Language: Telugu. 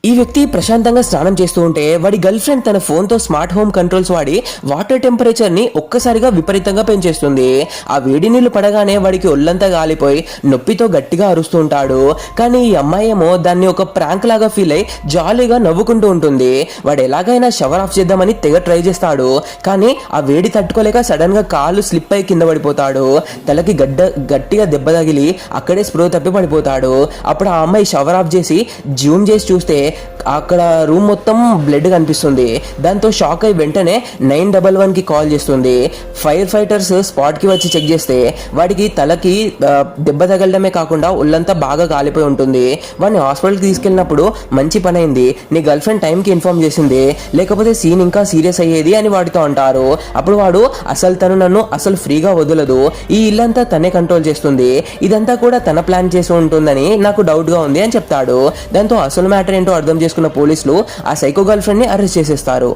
ఈ వ్యక్తి ప్రశాంతంగా స్నానం చేస్తూ ఉంటే వాడి గర్ల్ ఫ్రెండ్ తన ఫోన్ తో స్మార్ట్ హోమ్ కంట్రోల్స్ వాడి వాటర్ టెంపరేచర్ ని ఒక్కసారిగా విపరీతంగా పెంచేస్తుంది. ఆ వేడి నీళ్లు పడగానే వాడికి ఒళ్ళంతా గాలిపోయి నొప్పితో గట్టిగా అరుస్తూ ఉంటాడు. కానీ ఈ అమ్మాయి ఏమో దాన్ని ఒక ప్రాంక్ లాగా ఫీల్ అయి జాలీగా నవ్వుకుంటూ ఉంటుంది. వాడు ఎలాగైనా షవర్ ఆఫ్ చేద్దామని తెగ ట్రై చేస్తాడు. కానీ ఆ వేడి తట్టుకోలేక సడన్ గా కాలు స్లిప్ అయి కింద పడిపోతాడు. తలకి గట్టిగా దెబ్బ తగిలి అక్కడే స్ప్రో తప్పి పడిపోతాడు. అప్పుడు ఆ అమ్మాయి షవర్ ఆఫ్ చేసి జూమ్ చేసి చూస్తే అక్కడ రూమ్ మొత్తం బ్లడ్ కనిపిస్తుంది. దాంతో షాక్ అయి వెంటనే 911 కి కాల్ చేస్తుంది. ఫైర్ ఫైటర్స్ స్పాట్ కి వచ్చి చెక్ చేస్తే వాడికి తలకి దెబ్బ తగలడమే కాకుండా ఒళ్ళంతా బాగా కాలిపోయి ఉంటుంది. వాడిని హాస్పిటల్కి తీసుకెళ్ళినప్పుడు మంచి పని అయింది, నీ గర్ల్ ఫ్రెండ్ టైంకి ఇన్ఫార్మ్ చేసింది, లేకపోతే సీన్ ఇంకా సీరియస్ అయ్యేది అని వాడితో అంటారు. అప్పుడు వాడు అసలు తను నన్ను అసలు ఫ్రీగా వదలదు, ఈ ఇల్లంతా తనే కంట్రోల్ చేస్తుంది, ఇదంతా కూడా తన ప్లాన్ చేసి ఉంటుందని నాకు డౌట్ గా ఉంది అని చెప్తాడు. దాంతో అసలు మ్యాటర్ ఏంటో అర్థం చేసుకున్న పోలీసులు ఆ సైకో గర్ల్ ఫ్రెండ్ ని అరెస్ట్ చేసేస్తారు.